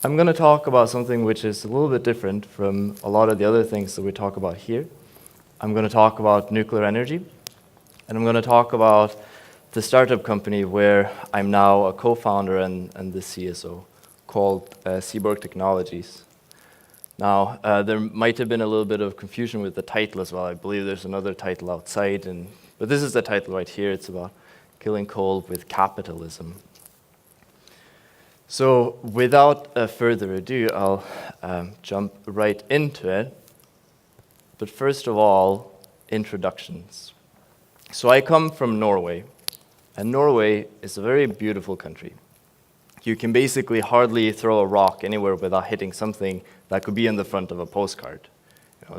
I'm going to talk about something which is a little bit different from a lot of the other things that we talk about here. I'm going to talk about nuclear energy, and I'm going to talk about the startup company where I'm now a co-founder and the CSO, called Seberg Technologies. Now, there might have been a little bit of confusion with the title as well. I believe there's another title outside, but this is the title right here. It's about killing coal with capitalism. So without further ado, I'll jump right into it. But first of all, introductions. So I come from Norway, and Norway is a very beautiful country. You can basically hardly throw a rock anywhere without hitting something that could be in the front of a postcard.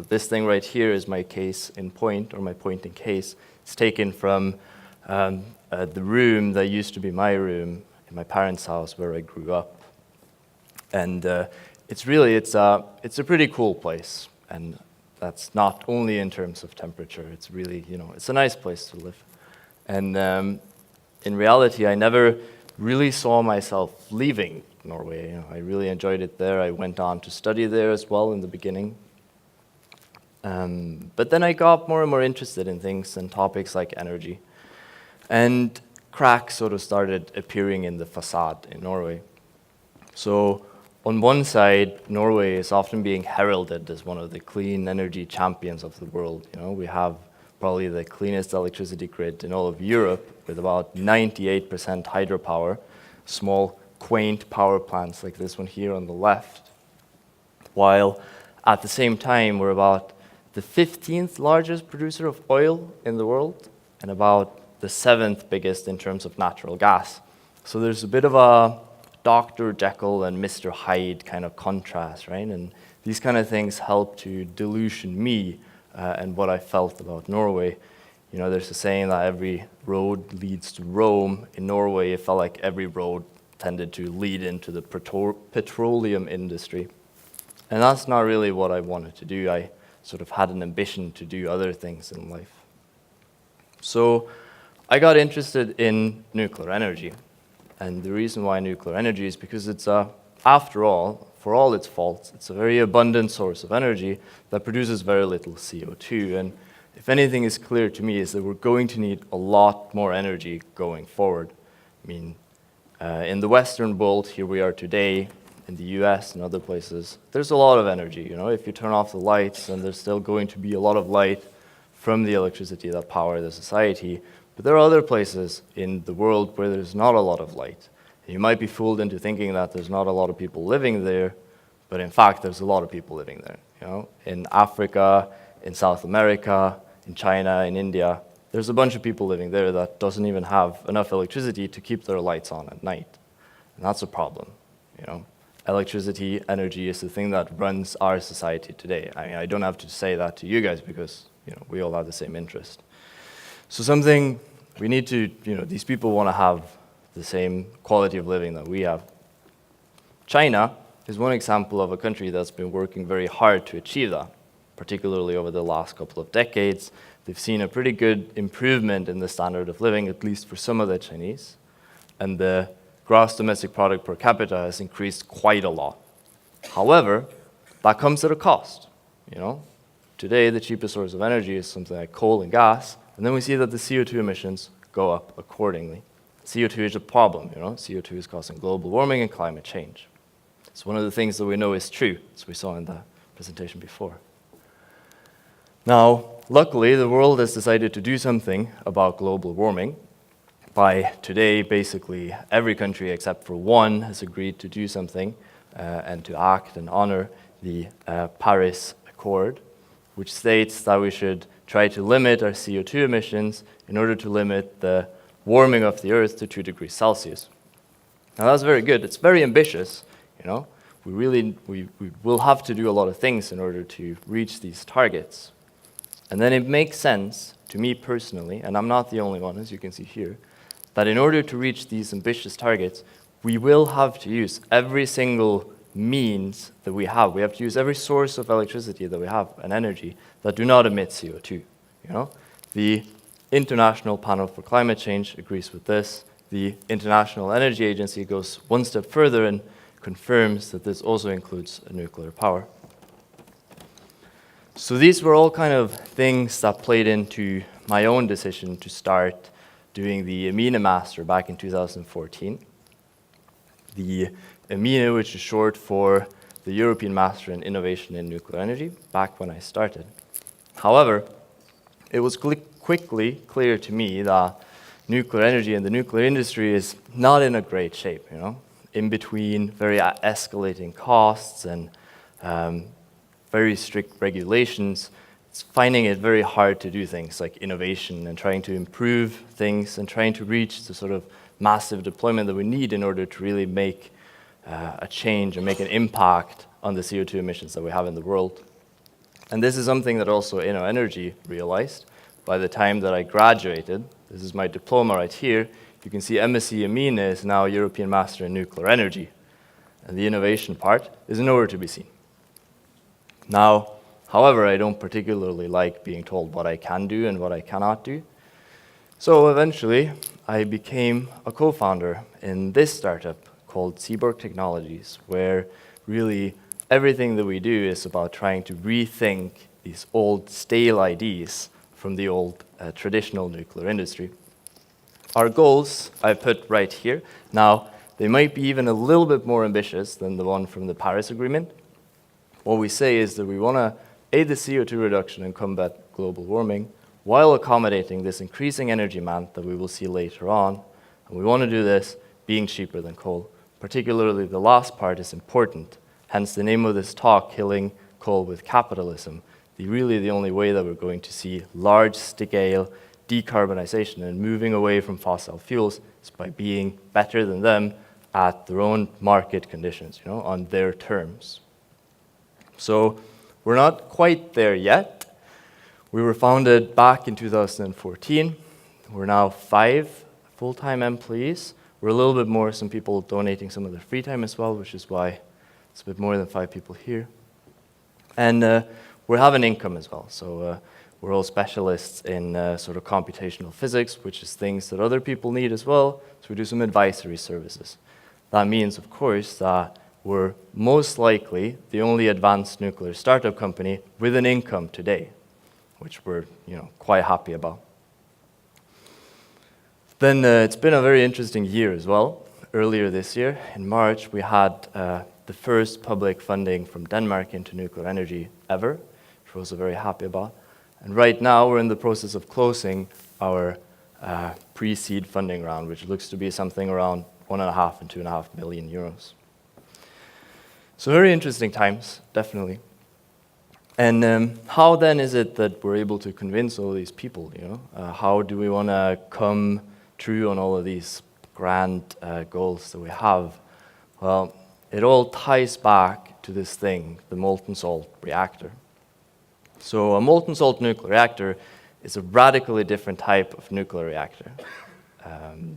This thing right here is my case in point, or my point in case. It's taken from the room that used to be my room in my parents' house where I grew up. And it's a pretty cool place. And that's not only in terms of temperature, it's really, it's a nice place to live. And in reality, I never really saw myself leaving Norway. I really enjoyed it there. I went on to study there as well in the beginning. But then I got more and more interested in things and topics like energy. And cracks sort of started appearing in the facade in Norway. So on one side, Norway is often being heralded as one of the clean energy champions of the world. We have probably the cleanest electricity grid in all of Europe, with about 98% hydropower, small, quaint power plants like this one here on the left. While at the same time, we're about the 15th largest producer of oil in the world, and about the 7th biggest in terms of natural gas. So there's a bit of a Dr. Jekyll and Mr. Hyde kind of contrast, right? And these kind of things help to delusion me and what I felt about Norway. There's a saying that every road leads to Rome. In Norway, it felt like every road tended to lead into the petroleum industry. And that's not really what I wanted to do. I sort of had an ambition to do other things in life. So I got interested in nuclear energy. And the reason why nuclear energy is because it's, after all, for all its faults, it's a very abundant source of energy that produces very little CO2. And if anything is clear to me is that we're going to need a lot more energy going forward. In the Western world, here we are today, in the US and other places, there's a lot of energy. If you turn off the lights, then there's still going to be a lot of light from the electricity that powers the society. But there are other places in the world where there's not a lot of light. And you might be fooled into thinking that there's not a lot of people living there, but in fact, there's a lot of people living there. In Africa, in South America, in China, in India, there's a bunch of people living there that doesn't even have enough electricity to keep their lights on at night. And that's a problem. Electricity, energy is the thing that runs our society today. I don't have to say that to you guys because we all have the same interest. So something we need to, these people want to have the same quality of living that we have. China is one example of a country that's been working very hard to achieve that, particularly over the last couple of decades. They've seen a pretty good improvement in the standard of living, at least for some of the Chinese. And the gross domestic product per capita has increased quite a lot. However, that comes at a cost. Today, the cheapest source of energy is something like coal and gas, and then we see that the CO2 emissions go up accordingly. CO2 is a problem, CO2 is causing global warming and climate change. It's one of the things that we know is true, as we saw in the presentation before. Now, luckily, the world has decided to do something about global warming. By today, basically, every country except for one has agreed to do something and to act and honor the Paris Accord, which states that we should try to limit our CO2 emissions in order to limit the warming of the Earth to 2 degrees Celsius. Now that's very good. It's very ambitious. We will have to do a lot of things in order to reach these targets. And then it makes sense to me personally, and I'm not the only one, as you can see here, that in order to reach these ambitious targets, we will have to use every single means that we have. We have to use every source of electricity that we have and energy that do not emit CO2. The International Panel for Climate Change agrees with this. The International Energy Agency goes one step further and confirms that this also includes nuclear power. So these were all kind of things that played into my own decision to start doing the EMINE Master back in 2014. The EMINE, which is short for the European Master in Innovation in Nuclear Energy, back when I started. However, it was quickly clear to me that nuclear energy and the nuclear industry is not in a great shape, in between very escalating costs and very strict regulations. It's finding it very hard to do things like innovation and trying to improve things and trying to reach the sort of massive deployment that we need in order to really make a change and make an impact on the CO2 emissions that we have in the world. And this is something that also InnoEnergy realized by the time that I graduated. This is my diploma right here. You can see MSc EMINE is now European Master in Nuclear Energy, and the innovation part is nowhere to be seen. Now, however, I don't particularly like being told what I can do and what I cannot do. So eventually, I became a co-founder in this startup called Seberg Technologies, where really everything that we do is about trying to rethink these old stale ideas from the old traditional nuclear industry. Our goals I put right here. Now, they might be even a little bit more ambitious than the one from the Paris Agreement. What we say is that we want to aid the CO2 reduction and combat global warming while accommodating this increasing energy demand that we will see later on. And we want to do this being cheaper than coal. Particularly the last part is important. Hence the name of this talk, Killing Coal with Capitalism. Really the only way that we're going to see large-scale decarbonization and moving away from fossil fuels is by being better than them at their own market conditions, on their terms. So we're not quite there yet. We were founded back in 2014. We're now 5 full-time employees. We're a little bit more, some people donating some of their free time as well, which is why it's a bit more than 5 people here. And we have an income as well. So we're all specialists in sort of computational physics, which is things that other people need as well. So we do some advisory services. That means, of course, that we're most likely the only advanced nuclear startup company with an income today, which we're quite happy about. Then it's been a very interesting year as well. Earlier this year, in March, we had the first public funding from Denmark into nuclear energy ever, which we're also very happy about. And right now, we're in the process of closing our pre-seed funding round, which looks to be something around 1.5 and 2.5 million euros. So very interesting times, definitely. And how then is it that we're able to convince all these people, how do we want to come true on all of these grand goals that we have? Well, it all ties back to this thing, the molten salt reactor. So a molten salt nuclear reactor is a radically different type of nuclear reactor.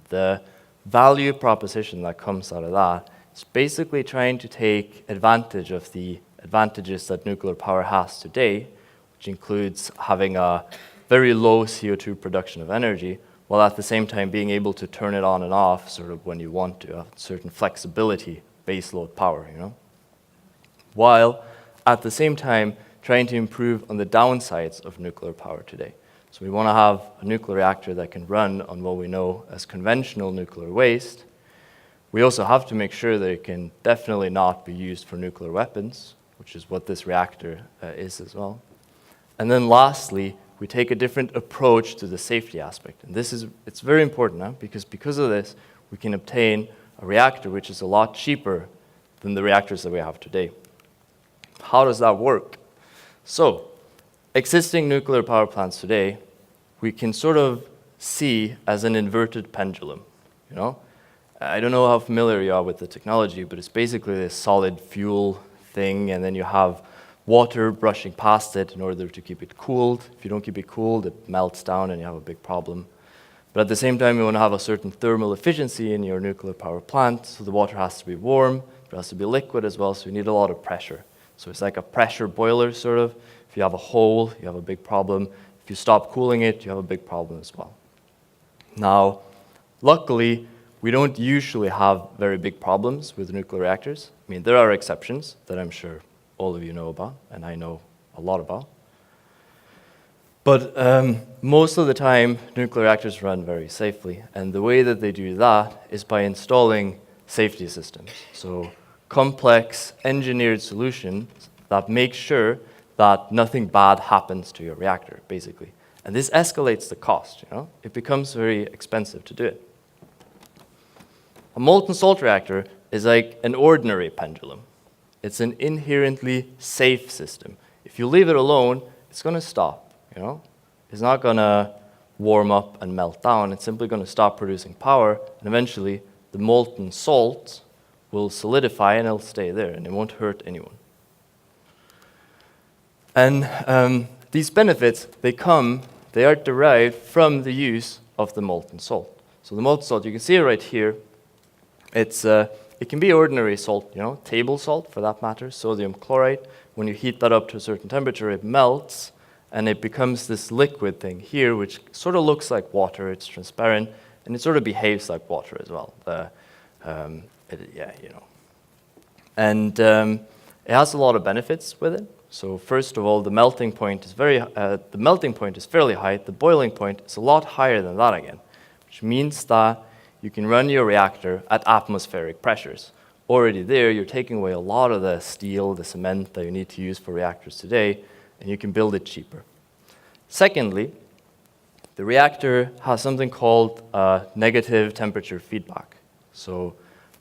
The value proposition that comes out of that is basically trying to take advantage of the advantages that nuclear power has today, which includes having a very low CO2 production of energy, while at the same time being able to turn it on and off sort of when you want to, a certain flexibility, baseload power, While at the same time trying to improve on the downsides of nuclear power today. So we want to have a nuclear reactor that can run on what we know as conventional nuclear waste. We also have to make sure that it can definitely not be used for nuclear weapons, which is what this reactor is as well. And then lastly, we take a different approach to the safety aspect. And it's very important because of this, we can obtain a reactor which is a lot cheaper than the reactors that we have today. How does that work? So, existing nuclear power plants today, we can sort of see as an inverted pendulum, I don't know how familiar you are with the technology, but it's basically this solid fuel thing, and then you have water brushing past it in order to keep it cooled. If you don't keep it cooled, it melts down and you have a big problem. But at the same time, you want to have a certain thermal efficiency in your nuclear power plant, so the water has to be warm, but it has to be liquid as well, so you need a lot of pressure. So it's like a pressure boiler, sort of. If you have a hole, you have a big problem. If If you stop cooling it, you have a big problem as well. Now, luckily, we don't usually have very big problems with nuclear reactors. I mean, there are exceptions that I'm sure all of you know about, and I know a lot about. But most of the time, nuclear reactors run very safely, and the way that they do that is by installing safety systems. So complex engineered solutions that make sure that nothing bad happens to your reactor, basically. And this escalates the cost, It becomes very expensive to do it. A molten salt reactor is like an ordinary pendulum. It's an inherently safe system. If you leave it alone, it's going to stop, It's not going to warm up and melt down. It's simply going to stop producing power, and eventually the molten salt will solidify and it'll stay there, and it won't hurt anyone. And these benefits, they are derived from the use of the molten salt. So the molten salt, you can see it right here. It can be ordinary salt, table salt for that matter, sodium chloride. When you heat that up to a certain temperature, it melts, and it becomes this liquid thing here, which sort of looks like water. It's transparent, and it sort of behaves like water as well. And it has a lot of benefits with it. So first of all, the melting point is fairly high. The boiling point is a lot higher than that again, which means that you can run your reactor at atmospheric pressures. Already there, you're taking away a lot of the steel, the cement that you need to use for reactors today, and you can build it cheaper. Secondly, the reactor has something called negative temperature feedback.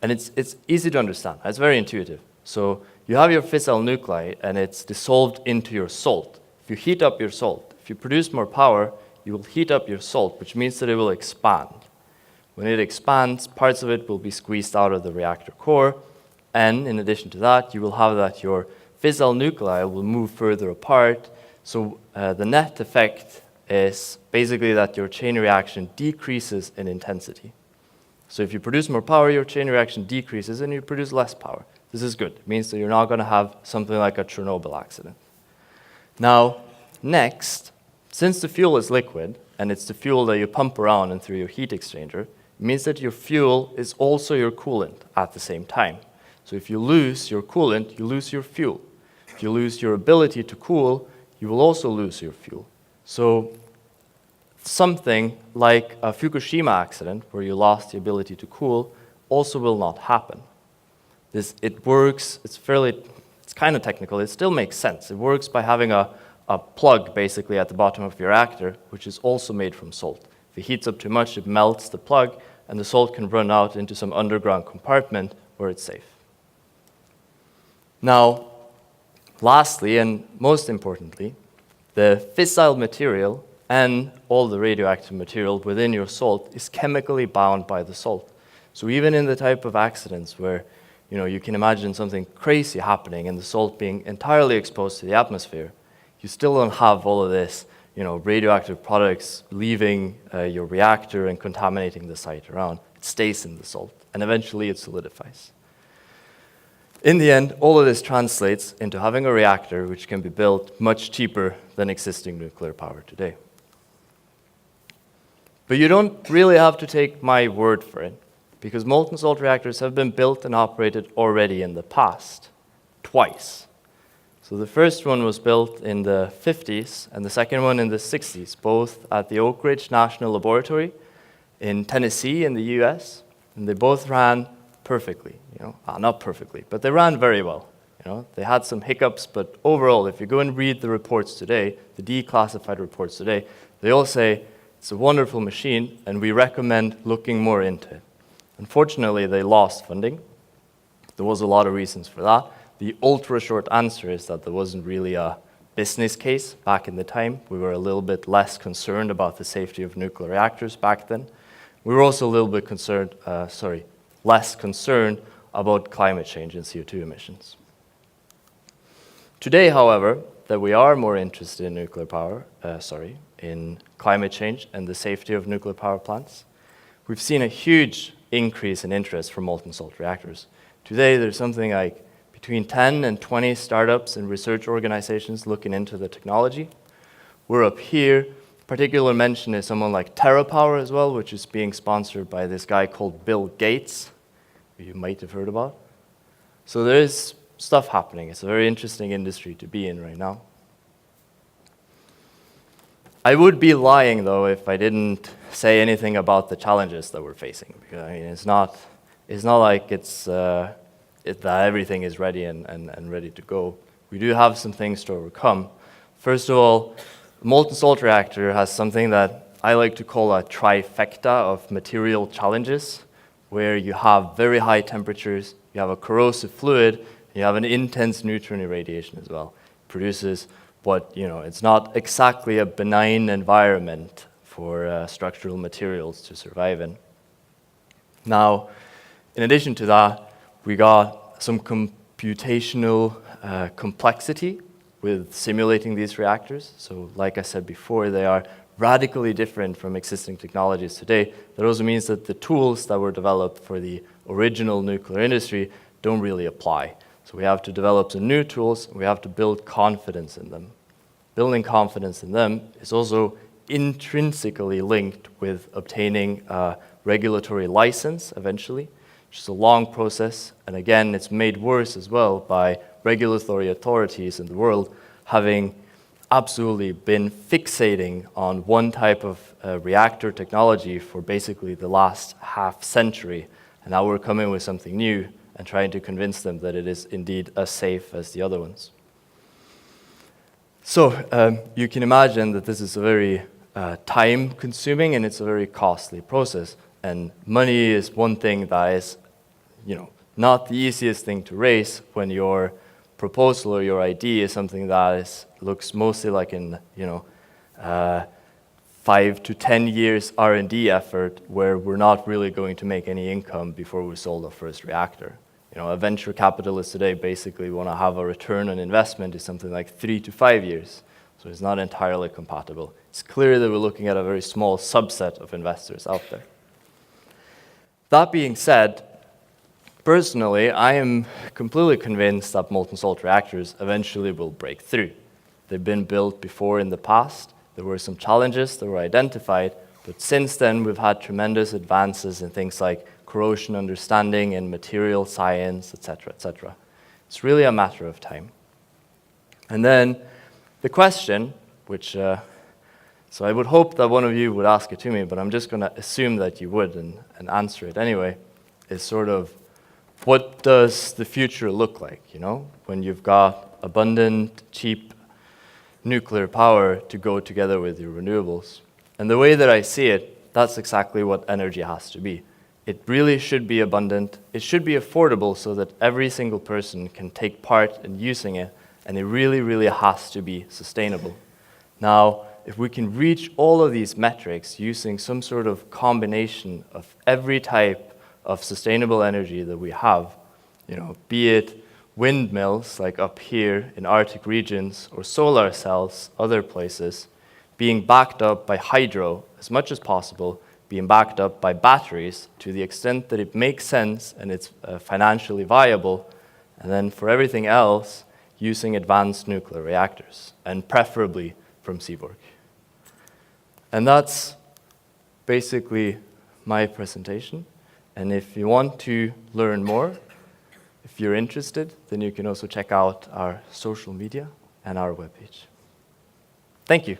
And it's easy to understand. It's very intuitive. So you have your fissile nuclei, and it's dissolved into your salt. If you heat up your salt, if you produce more power, you will heat up your salt, which means that it will expand. When it expands, parts of it will be squeezed out of the reactor core, and in addition to that, you will have that your fissile nuclei will move further apart. So the net effect is basically that your chain reaction decreases in intensity. So if you produce more power, your chain reaction decreases and you produce less power. This is good. It means that you're not going to have something like a Chernobyl accident. Now, next, since the fuel is liquid, and it's the fuel that you pump around and through your heat exchanger, it means that your fuel is also your coolant at the same time. So if you lose your coolant, you lose your fuel. If you lose your ability to cool, you will also lose your fuel. So something like a Fukushima accident, where you lost the ability to cool, also will not happen. It works, it's kind of technical, it still makes sense. It works by having a plug basically at the bottom of your reactor, which is also made from salt. If it heats up too much, it melts the plug, and the salt can run out into some underground compartment where it's safe. Now, lastly, and most importantly, the fissile material and all the radioactive material within your salt is chemically bound by the salt. So even in the type of accidents where you can imagine something crazy happening and the salt being entirely exposed to the atmosphere, you still don't have all of this radioactive products leaving your reactor and contaminating the site around. It stays in the salt, and eventually it solidifies. In the end, all of this translates into having a reactor which can be built much cheaper than existing nuclear power today. But you don't really have to take my word for it, because molten salt reactors have been built and operated already in the past, twice. So the first one was built in the 50s, and the second one in the 60s, both at the Oak Ridge National Laboratory in Tennessee in the US, and they both ran perfectly, not perfectly, but they ran very well. They had some hiccups, but overall, if you go and read the reports today, the declassified reports today, they all say it's a wonderful machine, and we recommend looking more into it. Unfortunately, they lost funding. There was a lot of reasons for that. The ultra-short answer is that there wasn't really a business case back in the time. We were a little bit less concerned about the safety of nuclear reactors back then. We were also a little bit less concerned about climate change and CO2 emissions. Today, however, that we are more interested in in climate change and the safety of nuclear power plants, we've seen a huge increase in interest for molten salt reactors. Today, there's something like between 10 and 20 startups and research organizations looking into the technology. We're up here, Particular mention is someone like TerraPower as well, which is being sponsored by this guy called Bill Gates, who you might have heard about. So there is stuff happening. It's a very interesting industry to be in right now. I would be lying, though, if I didn't say anything about the challenges that we're facing. Because, I mean, it's not like that everything is ready and ready to go. We do have some things to overcome. First of all, the Molten Salt Reactor has something that I like to call a trifecta of material challenges, where you have very high temperatures, you have a corrosive fluid, you have an intense neutron irradiation as well. It produces what, it's not exactly a benign environment for structural materials to survive in. Now, in addition to that, we got some computational complexity with simulating these reactors. So like I said before, they are radically different from existing technologies today. That also means that the tools that were developed for the original nuclear industry don't really apply. So we have to develop some new tools, and we have to build confidence in them. Building confidence in them is also intrinsically linked with obtaining a regulatory license eventually, which is a long process. And again, it's made worse as well by regulatory authorities in the world having absolutely been fixating on one type of reactor technology for basically the last half century. And now we're coming with something new and trying to convince them that it is indeed as safe as the other ones. So you can imagine that this is a very time-consuming and it's a very costly process. And money is one thing that is, not the easiest thing to raise when your proposal or your idea is something that looks mostly like an 5 to 10 years R&D effort where we're not really going to make any income before we sold our first reactor. A venture capitalist today basically want to have a return on investment is something like 3 to 5 years. So it's not entirely compatible. It's clear that we're looking at a very small subset of investors out there. That being said, personally, I am completely convinced that molten salt reactors eventually will break through. They've been built before in the past. There were some challenges that were identified, but since then we've had tremendous advances in things like corrosion understanding and material science, etc., etc. It's really a matter of time. And then the question, which, so I would hope that one of you would ask it to me, but I'm just going to assume that you would and answer it anyway, is sort of, what does the future look like, when you've got abundant, cheap nuclear power to go together with your renewables? And the way that I see it, that's exactly what energy has to be. It really should be abundant. It should be affordable so that every single person can take part in using it, and it really, really has to be sustainable. Now, if we can reach all of these metrics using some sort of combination of every type of sustainable energy that we have, be it windmills like up here in Arctic regions or solar cells other places, being backed up by hydro as much as possible, being backed up by batteries to the extent that it makes sense and it's financially viable, and then for everything else, using advanced nuclear reactors, and preferably from Seberg. And that's basically my presentation. And if you want to learn more, if you're interested, then you can also check out our social media and our webpage. Thank you.